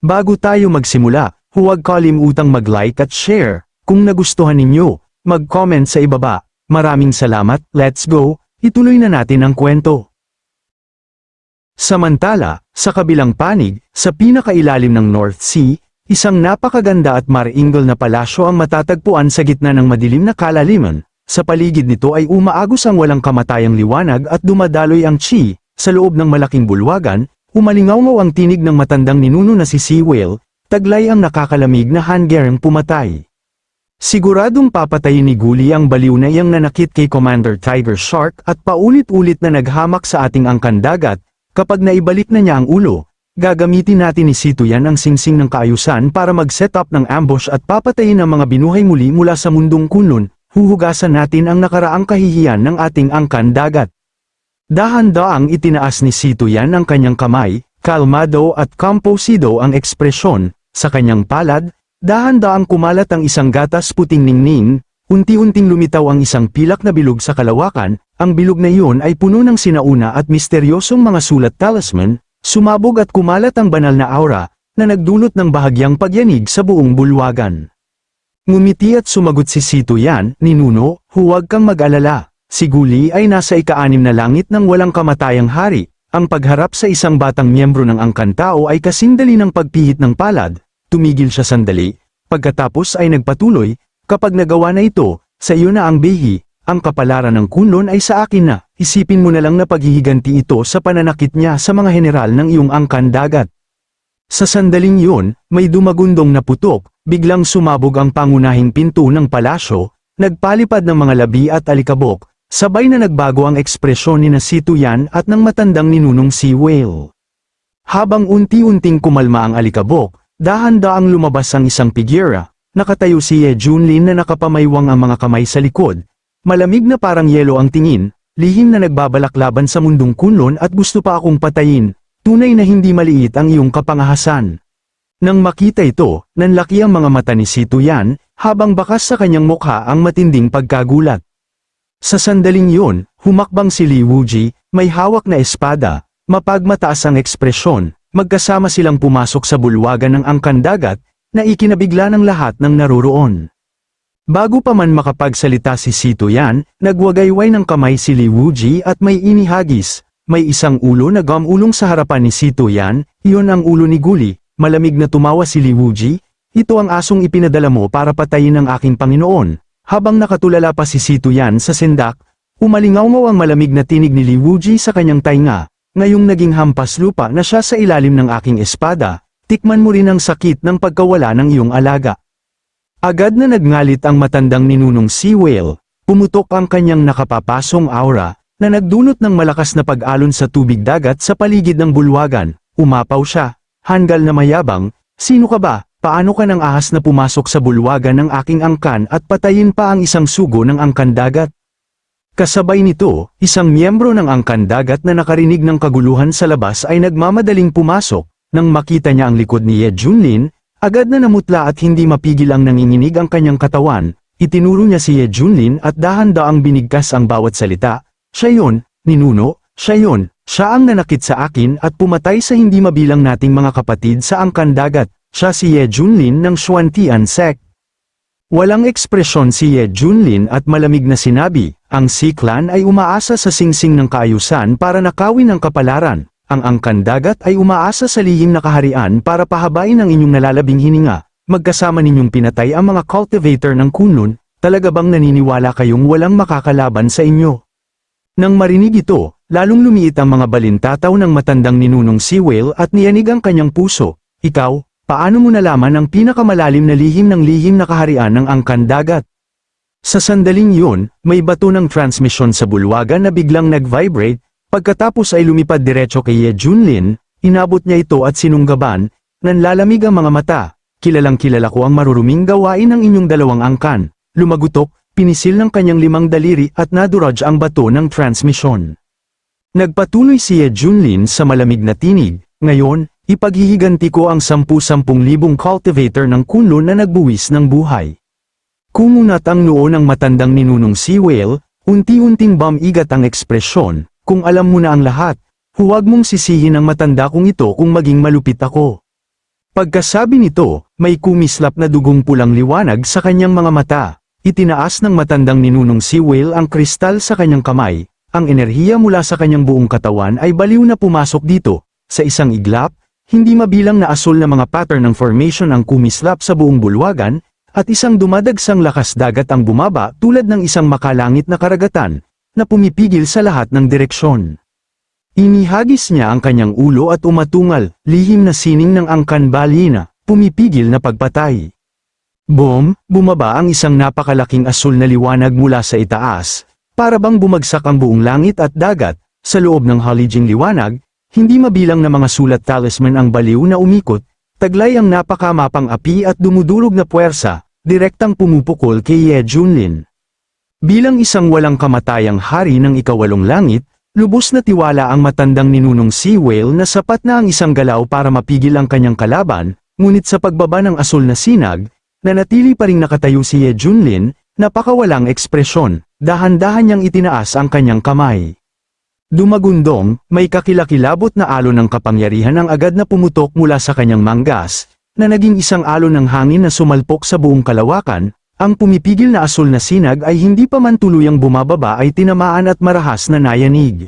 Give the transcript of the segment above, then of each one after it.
Bago tayo magsimula, huwag kalimutang mag-like at share. Kung nagustuhan ninyo, mag-comment sa ibaba. Maraming salamat, let's go, ituloy na natin ang kwento. Samantala, sa kabilang panig, sa pinakailalim ng North Sea, isang napakaganda at maringal na palasyo ang matatagpuan sa gitna ng madilim na kalaliman. Sa paligid nito ay umaagos ang walang kamatayang liwanag at dumadaloy ang chi. Sa loob ng malaking bulwagan, umalingaw ang tinig ng matandang ninuno na si Sea Whale, taglay ang nakakalamig na hanggarang pumatay. Siguradong papatayin ni Gully ang baliw na iyang nanakit kay Commander Tiger Shark at paulit-ulit na naghamak sa ating angkan dagat. Kapag naibalik na niya ang ulo, gagamitin natin ni Situyan ang singsing ng kaayusan para mag-set up ng ambush at papatayin ang mga binuhay muli mula sa mundong kunlun. Huhugasan natin ang nakaraang kahihiyan ng ating angkan dagat. Dahan-daang itinaas ni Situyan ang kanyang kamay, kalmado at komposido ang ekspresyon. Sa kanyang palad, dahan-daang kumalat ang isang gatas puting ningning, unti-unting lumitaw ang isang pilak na bilog sa kalawakan. Ang bilog na iyon ay puno ng sinauna at misteryosong mga sulat talisman, sumabog at kumalat ang banal na aura, na nagdulot ng bahagyang pagyanig sa buong bulwagan. Ngumiti at sumagot si Situyan, "Ninuno, huwag kang mag-alala. Si Gully ay nasa ika-6 na langit ng walang kamatayang hari." Ang pagharap sa isang batang miyembro ng angkan tao ay kasindali ng pagpihit ng palad. Tumigil siya sandali, pagkatapos ay nagpatuloy, "Kapag nagawa na ito, sa iyo na ang bihi. Ang kapalaran ng kunlun ay sa akin na. Isipin mo na lang na paghihiganti ito sa pananakit niya sa mga general ng iyong angkan dagat." Sa sandaling yun, may dumagundong na putok, biglang sumabog ang pangunahing pinto ng palasyo, nagpalipad ng mga labi at alikabok, sabay na nagbago ang ekspresyon ni Situyan at ng matandang ninunong Sea Whale. Habang unti-unting kumalma ang alikabok, dahan-daang lumabas ang isang figura. Nakatayo si Ye Junlin na nakapamaywang ang mga kamay sa likod. Malamig na parang yelo ang tingin, lihim na nagbabalak laban sa mundong kunlun at gusto pa akong patayin. Tunay na hindi maliit ang iyong kapangahasan. Nang makita ito, nanlaki ang mga mata ni Situyan, habang bakas sa kanyang mukha ang matinding pagkagulat. Sa sandaling yun, humakbang si Li Wuji, may hawak na espada, mapagmataas ang ekspresyon, magkasama silang pumasok sa bulwagan ng angkan dagat, na ikinabigla ng lahat ng naroroon. Bago pa man makapagsalita si Situyan, nagwagayway ng kamay si Li Wuji at may inihagis. May isang ulo na gumulong sa harapan ni Situyan, iyon ang ulo ni Gully. Malamig na tumawa si Li Wuji, "Ito ang asong ipinadala mo para patayin ang aking Panginoon." Habang nakatulala pa si Situyan sa sendak, umalingaw ang malamig na tinig ni Li Wuji sa kanyang tainga. "Ngayong naging hampas lupa na siya sa ilalim ng aking espada, tikman mo rin ang sakit ng pagkawala ng iyong alaga." Agad na nagngalit ang matandang ninunong Sea Whale, pumutok ang kanyang nakapapasong aura, na nagdulot ng malakas na pag-alon sa tubig dagat sa paligid ng bulwagan. Umapaw siya, hanggal na mayabang, "Sino ka ba? Paano ka nang ahas na pumasok sa bulwagan ng aking angkan at patayin pa ang isang sugo ng angkan dagat?" Kasabay nito, isang miyembro ng angkan dagat na nakarinig ng kaguluhan sa labas ay nagmamadaling pumasok. Nang makita niya ang likod ni Ye Junlin, agad na namutla at hindi mapigil ang nanginginig ang kanyang katawan. Itinuro niya si Ye Junlin at dahan-daang binigkas ang bawat salita. "Siya yun, ninuno, siya yun, siya ang nanakit sa akin at pumatay sa hindi mabilang nating mga kapatid sa angkan dagat. Siya si Ye Junlin ng Xuantian Sect." Walang ekspresyon si Ye Junlin at malamig na sinabi, "Ang Sea Clan ay umaasa sa singsing ng kaayusan para nakawin ang kapalaran. Ang angkan dagat ay umaasa sa lihim na kaharian para pahabain ang inyong nalalabing hininga. Magkasama ninyong pinatay ang mga cultivator ng kunlun. Talaga bang naniniwala kayong walang makakalaban sa inyo?" Nang marinig ito, lalong lumiit ang mga balintataw ng matandang ninunong Sea Whale at niyanig ang kanyang puso. "Ikaw, paano mo nalaman ang pinakamalalim na lihim ng lihim na kaharian ng angkan dagat?" Sa sandaling yun, may bato ng transmission sa bulwagan na biglang nag-vibrate, pagkatapos ay lumipad diretso kay Ye Junlin, inabot niya ito at sinunggaban, "Nanlalamig ang mga mata, kilalang kilala ko ang maruruming gawain ng inyong dalawang angkan." Lumagutok, pinisil ng kanyang 5 daliri at naduraj ang bato ng transmission. Nagpatuloy si Ye Junlin sa malamig na tinig, "Ngayon, ipaghihiganti ko ang 10,000 cultivator ng kunlun na nagbuwis ng buhay." Kumunat ang noo ng matandang ninunong Sea Whale, unti-unting bumigat ang ekspresyon, "Kung alam mo na ang lahat, huwag mong sisihin ang matanda kong ito kung maging malupit ako." Pagkasabi nito, may kumislap na dugong pulang liwanag sa kanyang mga mata. Itinaas ng matandang ninunong si Whale ang kristal sa kanyang kamay. Ang enerhiya mula sa kanyang buong katawan ay baliw na pumasok dito. Sa isang iglap, hindi mabilang na asul na mga pattern ng formation ang kumislap sa buong bulwagan, at isang dumadagsang lakas dagat ang bumaba tulad ng isang makalangit na karagatan, na pumipigil sa lahat ng direksyon. Inihagis niya ang kanyang ulo at umatungal, lihim na sining ng angkan balina, pumipigil na pagpatay. Boom, bumaba ang isang napakalaking asul na liwanag mula sa itaas, para bang bumagsak ang buong langit at dagat. Sa loob ng halijing liwanag, hindi mabilang na mga sulat talisman ang baliw na umikot, taglay ang napakamapang api at dumudulog na puwersa, direktang pumupukol kay Ye Junlin. Bilang isang walang kamatayang hari ng ikawalong langit, lubos na tiwala ang matandang ninunong si Whale na sapat na ang isang galaw para mapigil ang kanyang kalaban, ngunit sa pagbaba ng asul na sinag, nanatili pa ring nakatayo si Ye Junlin, napakawalang ekspresyon, dahan-dahan niyang itinaas ang kanyang kamay. Dumagundong, may kakilakilabot na alon ng kapangyarihan ang agad na pumutok mula sa kanyang manggas, na naging isang alon ng hangin na sumalpok sa buong kalawakan. Ang pumipigil na asul na sinag ay hindi pa man tuluyang bumababa ay tinamaan at marahas na nayanig.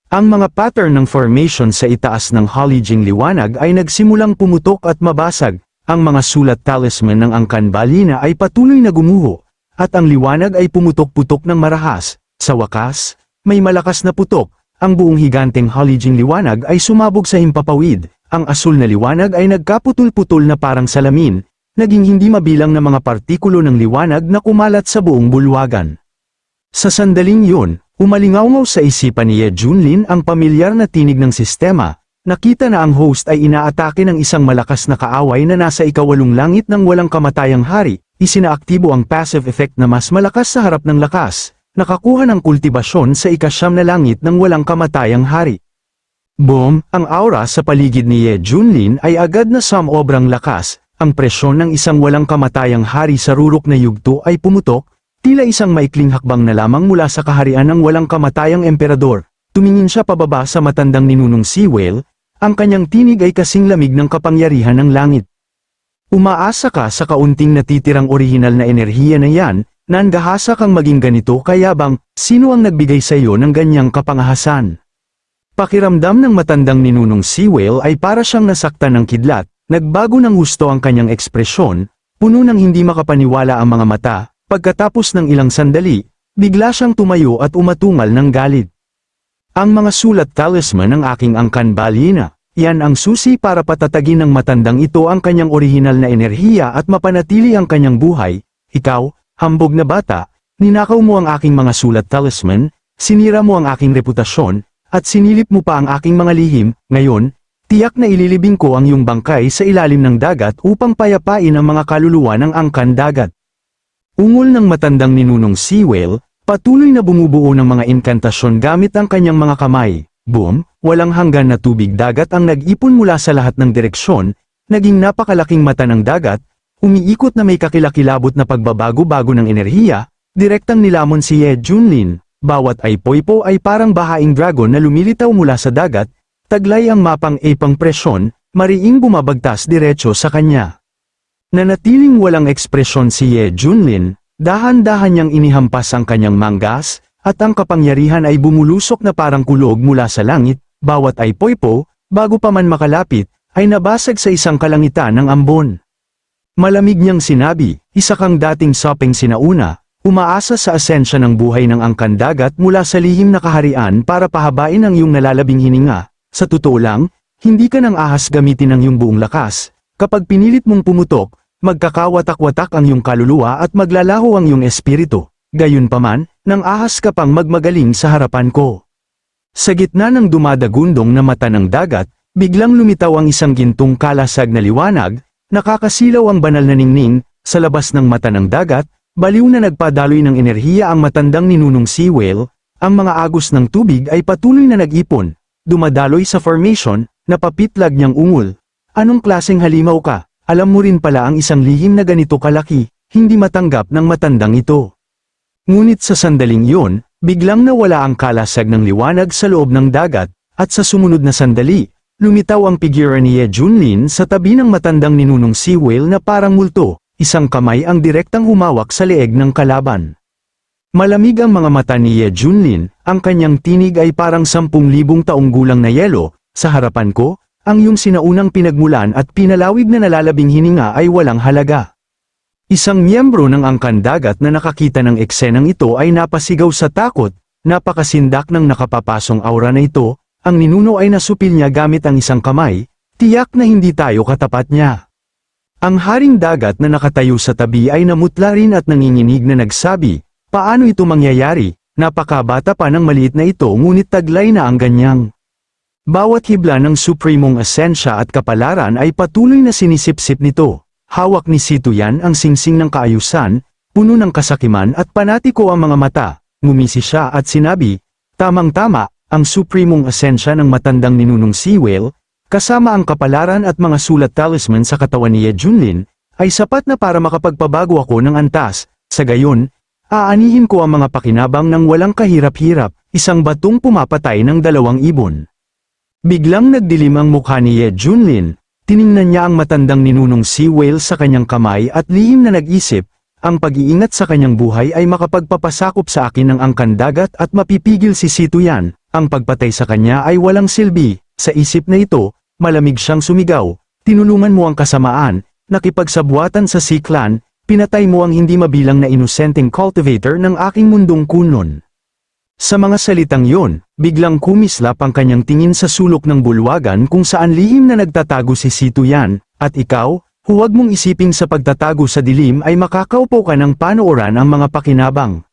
Ang mga pattern ng formation sa itaas ng halijing liwanag ay nagsimulang pumutok at mabasag, ang mga sulat talisman ng angkan balina ay patuloy na gumuho, at ang liwanag ay pumutok-putok ng marahas. Sa wakas, may malakas na putok, ang buong higanteng halijing liwanag ay sumabog sa himpapawid, ang asul na liwanag ay nagkaputol-putol na parang salamin, naging hindi mabilang na mga partikulo ng liwanag na kumalat sa buong bulwagan. Sa sandaling yun, umalingawngaw sa isipan ni Ye Junlin ang pamilyar na tinig ng sistema, nakita na ang host ay inaatake ng isang malakas na kaaway na nasa ikawalong langit ng walang kamatayang hari, isinaaktibo ang passive effect na mas malakas sa harap ng lakas, nakakuha ng kultibasyon sa ikasyam na langit ng walang kamatayang hari. Boom, ang aura sa paligid ni Ye Junlin ay agad na sumobrang lakas. Ang presyon ng isang walang kamatayang hari sa rurok na yugto ay pumutok, tila isang maikling hakbang na lamang mula sa kaharian ng walang kamatayang emperador. Tumingin siya pababa sa matandang ninunong si Whale, ang kanyang tinig ay kasing lamig ng kapangyarihan ng langit. Umaasa ka sa kaunting natitirang orihinal na enerhiya na yan, nangahasa kang maging ganito kaya bang, sino ang nagbigay sa iyo ng ganyang kapangahasan? Pakiramdam ng matandang ninunong si Whale ay para siyang nasaktan ng kidlat. Nagbago ng husto ang kanyang ekspresyon, puno ng hindi makapaniwala ang mga mata. Pagkatapos ng ilang sandali, bigla siyang tumayo at umatungal ng galit. Ang mga sulat talisman ng aking angkan balina, yan ang susi para patatagin ng matandang ito ang kanyang orihinal na enerhiya at mapanatili ang kanyang buhay. Ikaw, hambog na bata, ninakaw mo ang aking mga sulat talisman, sinira mo ang aking reputasyon, at sinilip mo pa ang aking mga lihim. Ngayon, tiyak na ililibing ko ang iyong bangkay sa ilalim ng dagat upang payapain ang mga kaluluwa ng angkan dagat. Ungol ng matandang ninunong si Whale, patuloy na bumubuo ng mga inkantasyon gamit ang kanyang mga kamay. Boom, walang hanggan na tubig dagat ang nag-ipon mula sa lahat ng direksyon, naging napakalaking mata ng dagat, umiikot na may kakilakilabot na pagbabago-bago ng enerhiya, direktang nilamon si Ye Junlin. Bawat aypoypo ay parang bahaing dragon na lumilitaw mula sa dagat, taglay ang mapang epang presyon, mariing bumabagtas diretso sa kanya. Nanatiling walang ekspresyon si Ye Junlin, dahan-dahan niyang inihampas ang kanyang manggas, at ang kapangyarihan ay bumulusok na parang kulog mula sa langit. Bawat aypoypo, bago pa man makalapit, ay nabasag sa isang kalangitan ng ambon. Malamig niyang sinabi, isa kang dating sopeng sinauna, umaasa sa asensya ng buhay ng angkan dagat mula sa lihim na kaharian para pahabain ang iyong nalalabing hininga. Sa totoo lang, hindi ka nang ahas gamitin ang iyong buong lakas. Kapag pinilit mong pumutok, magkakawatak-watak ang iyong kaluluwa at maglalaho ang iyong espiritu. Gayunpaman, nang ahas ka pang magmagaling sa harapan ko. Sa gitna ng dumadagundong na mata ng dagat, biglang lumitaw ang isang gintong kalasag na liwanag, nakakasilaw ang banal na ningning, sa labas ng mata ng dagat, baliw na nagpadaloy ng enerhiya ang matandang ninunong si Whale, ang mga agos ng tubig ay patuloy na nag-ipon. Dumadaloy sa formation, napapitlag niyang ungol. Anong klaseng halimaw ka? Alam mo rin pala ang isang lihim na ganito kalaki, hindi matanggap ng matandang ito. Ngunit sa sandaling yun, biglang nawala ang kalasag ng liwanag sa loob ng dagat, at sa sumunod na sandali, lumitaw ang figura ni Ye Junlin sa tabi ng matandang ninunong sea whale na parang multo, isang kamay ang direktang humawak sa leeg ng kalaban. Malamig ang mga mata ni Ye Junlin, ang kanyang tinig ay parang 10,000 taong gulang na yelo, sa harapan ko, ang iyong sinaunang pinagmulan at pinalawig na nalalabing hininga ay walang halaga. Isang miyembro ng angkan dagat na nakakita ng eksenang ito ay napasigaw sa takot, napakasindak ng nakapapasong aura na ito, ang ninuno ay nasupil niya gamit ang isang kamay, tiyak na hindi tayo katapat niya. Ang haring dagat na nakatayo sa tabi ay namutla rin at nanginginig na nagsabi, paano ito mangyayari? Napakabata pa ng maliit na ito ngunit taglay na ang ganyang. Bawat hibla ng supremong asensya at kapalaran ay patuloy na sinisipsip nito. Hawak ni Sito Yan ang singsing ng kaayusan, puno ng kasakiman at panatiko ang mga mata. Ngumisi siya at sinabi, tamang-tama, ang supremong asensya ng matandang ninunong sea whale, kasama ang kapalaran at mga sulat talisman sa katawan ni Ye Junlin, ay sapat na para makapagpabago ako ng antas. Sa gayon, aanihin ko ang mga pakinabang ng walang kahirap-hirap, isang batong pumapatay ng 2 ibon. Biglang nagdilim ang mukha ni Ye Junlin, tiningnan niya ang matandang ninunong sea whale sa kanyang kamay at lihim na nag-isip, ang pag-iingat sa kanyang buhay ay makapagpapasakop sa akin ng angkan dagat at mapipigil si Sito Yan, ang pagpatay sa kanya ay walang silbi. Sa isip na ito, malamig siyang sumigaw, tinulungan mo ang kasamaan, nakipagsabwatan sa Sea Clan, pinatay mo ang hindi mabilang na inosenteng cultivator ng aking mundong kunlon. Sa mga salitang yon, biglang kumislap ang kanyang tingin sa sulok ng bulwagan kung saan lihim na nagtatago si Sito Yan, at ikaw, huwag mong isiping sa pagtatago sa dilim ay makakaupo ka ng panooran ang mga pakinabang.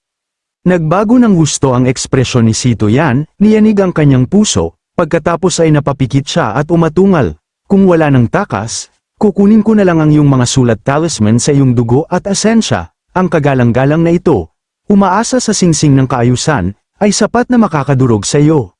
Nagbago ng husto ang ekspresyon ni Sito Yan, niyanig ang kanyang puso, pagkatapos ay napapikit siya at umatungal, kung wala ng takas, kukunin ko na lang ang iyong mga sulat talisman sa iyong dugo at asensya, ang kagalang-galang na ito, umaasa sa singsing ng kaayusan, ay sapat na makakadurog sa iyo.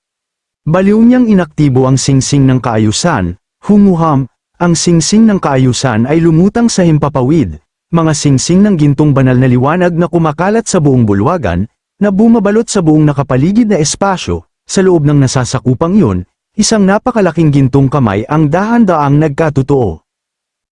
Baliw niyang inaktibo ang singsing ng kaayusan, humuham, ang singsing ng kaayusan ay lumutang sa himpapawid, mga singsing ng gintong banal na liwanag na kumakalat sa buong bulwagan, na bumabalot sa buong nakapaligid na espasyo, sa loob ng nasasakupang yun, isang napakalaking gintong kamay ang dahan-daang nagkatotoo.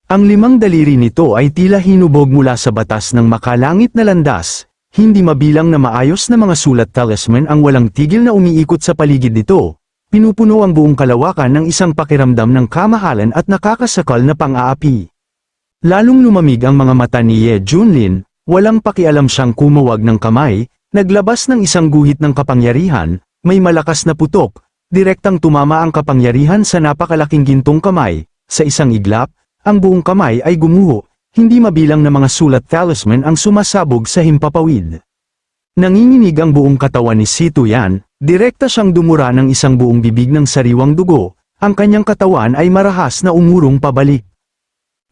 Ang 5 daliri nito ay tila hinubog mula sa batas ng makalangit na landas, hindi mabilang na maayos na mga sulat talisman ang walang tigil na umiikot sa paligid nito, pinupuno ang buong kalawakan ng isang pakiramdam ng kamahalan at nakakasakal na pang-aapi. Lalong lumamig ang mga mata ni Ye Junlin, walang pakialam siyang kumawag ng kamay, naglabas ng isang guhit ng kapangyarihan, may malakas na putok, direktang tumama ang kapangyarihan sa napakalaking gintong kamay, sa isang iglap, ang buong kamay ay gumuho, hindi mabilang na mga sulat talisman ang sumasabog sa himpapawid. Nanginginig ang buong katawan ni Sito Yan, direkta siyang dumura ng isang buong bibig ng sariwang dugo, ang kanyang katawan ay marahas na umurong pabalik.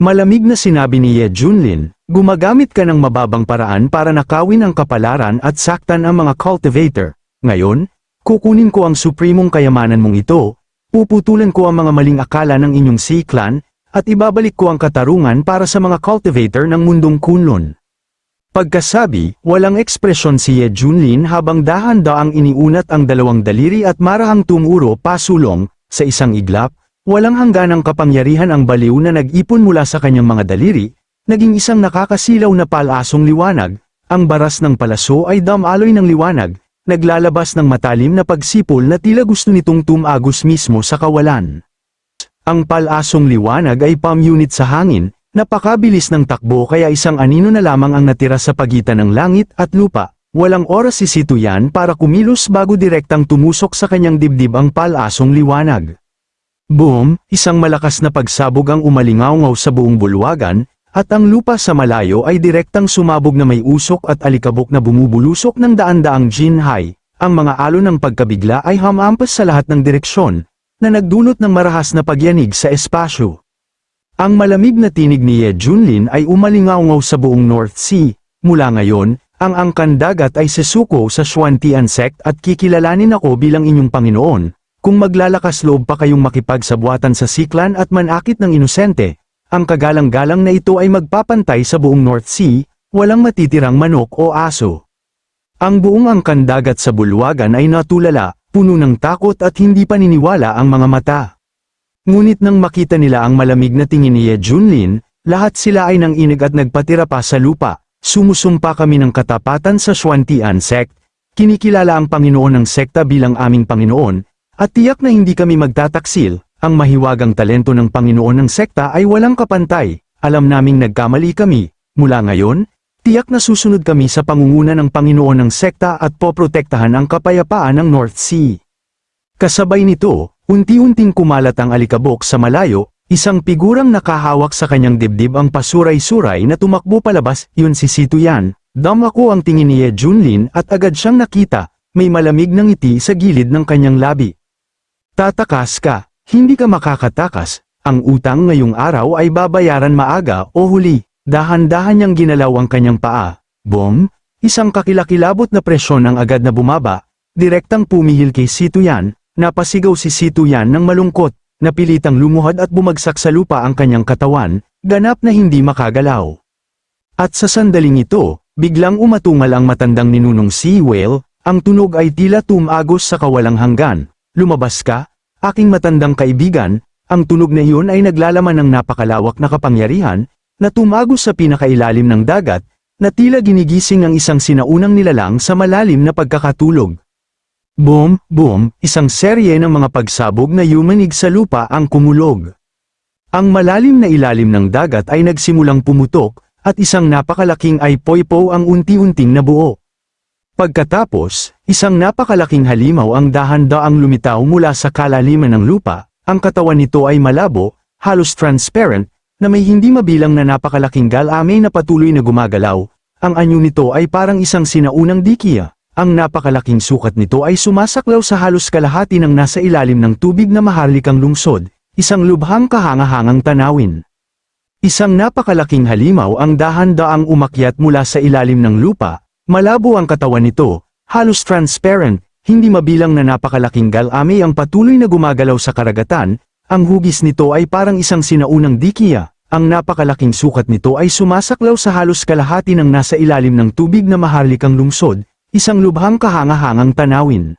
Malamig na sinabi ni Ye Junlin, gumagamit ka ng mababang paraan para nakawin ang kapalaran at saktan ang mga cultivator. Ngayon, kukunin ko ang supremong kayamanan mong ito, puputulan ko ang mga maling akala ng inyong Sea Clan, at ibabalik ko ang katarungan para sa mga cultivator ng mundong kunlon. Pagkasabi, walang ekspresyon si Ye Junlin habang dahan-daang iniunat ang 2 daliri at marahang tumuro pasulong, sa isang iglap, walang hangganang kapangyarihan ang baliw na nag-ipon mula sa kanyang mga daliri, naging isang nakakasilaw na palasong liwanag, ang baras ng palaso ay damaloy ng liwanag, naglalabas ng matalim na pagsipol na tila gusto nitong tumagos mismo sa kawalan. Ang palasong liwanag ay pamunit sa hangin, napakabilis ng takbo kaya isang anino na lamang ang natira sa pagitan ng langit at lupa. Walang oras si Sito Yan para kumilos bago direktang tumusok sa kanyang dibdib ang palasong liwanag. Boom! Isang malakas na pagsabog ang umalingaw sa buong bulwagan, at ang lupa sa malayo ay direktang sumabog na may usok at alikabok na bumubulusok ng daan-daang jinhay. Ang mga alon ng pagkabigla ay hamampas sa lahat ng direksyon, na nagdulot ng marahas na pagyanig sa espasyo. Ang malamig na tinig ni Ye Junlin ay umalingaw sa buong North Sea. Mula ngayon, ang angkan dagat ay sesuko sa Xuantian sect at kikilalanin ako bilang inyong Panginoon. Kung maglalakas loob pa kayong makipagsabwatan sa Sea Clan at manakit ng inosente, ang kagalang-galang na ito ay magpapantay sa buong North Sea, walang matitirang manok o aso. Ang buong angkan dagat sa bulwagan ay natulala, puno ng takot at hindi paniniwala ang mga mata. Ngunit nang makita nila ang malamig na tingin ni Ye Junlin, lahat sila ay nanginig at nagpatira pa sa lupa. Sumusumpa kami ng katapatan sa Xuantian sect, kinikilala ang Panginoon ng sekta bilang aming Panginoon, at tiyak na hindi kami magtataksil. Ang mahiwagang talento ng Panginoon ng sekta ay walang kapantay. Alam naming nagkamali kami. Mula ngayon, tiyak na susunod kami sa pangunguna ng Panginoon ng sekta at poprotektahan ang kapayapaan ng North Sea. Kasabay nito, unti-unting kumalat ang alikabok sa malayo, isang figurang nakahawak sa kanyang dibdib ang pasuray-suray na tumakbo palabas. Yun si Si Tuyan. Damako ang tingin ni Ye Junlin at agad siyang nakita, may malamig na ngiti sa gilid ng kanyang labi. Tatakas ka, hindi ka makakatakas, ang utang ngayong araw ay babayaran maaga o huli. Dahan-dahan niyang ginalaw ang kanyang paa. Boom! Isang kakilakilabot na presyon ang agad na bumaba, direktang pumihil kay Si Tuyan. Napasigaw si Si Tuyan ng malungkot, napilitang lumuhod at bumagsak sa lupa ang kanyang katawan, ganap na hindi makagalaw. At sa sandaling ito, biglang umatungal ang matandang ninunong Si Whale, ang tunog ay tila tumagos sa kawalang hanggan. Lumabas ka, aking matandang kaibigan, ang tunog na iyon ay naglalaman ng napakalawak na kapangyarihan, na tumagos sa pinakailalim ng dagat, na tila ginigising ng isang sinaunang nilalang sa malalim na pagkakatulog. Boom, boom, isang serye ng mga pagsabog na yumanig sa lupa ang kumulog. Ang malalim na ilalim ng dagat ay nagsimulang pumutok, at isang napakalaking ipoipo ang unti-unting nabuo. Pagkatapos, isang napakalaking halimaw ang dahan-daang lumitaw mula sa kalaliman ng lupa, ang katawan nito ay malabo, halos transparent, na may hindi mabilang na napakalaking galame na patuloy na gumagalaw. Ang anyo nito ay parang isang sinaunang dikiya. Ang napakalaking sukat nito ay sumasaklaw sa halos kalahati ng nasa ilalim ng tubig na maharlikang lungsod, isang lubhang kahangahangang tanawin. Isang napakalaking halimaw ang dahan-daang umakyat mula sa ilalim ng lupa, malabo ang katawan nito, halos transparent, hindi mabilang na napakalaking galame ang patuloy na gumagalaw sa karagatan, ang hugis nito ay parang isang sinaunang dikiya, ang napakalaking sukat nito ay sumasaklaw sa halos kalahati ng nasa ilalim ng tubig na maharlikang lungsod, isang lubhang kahangahangang tanawin.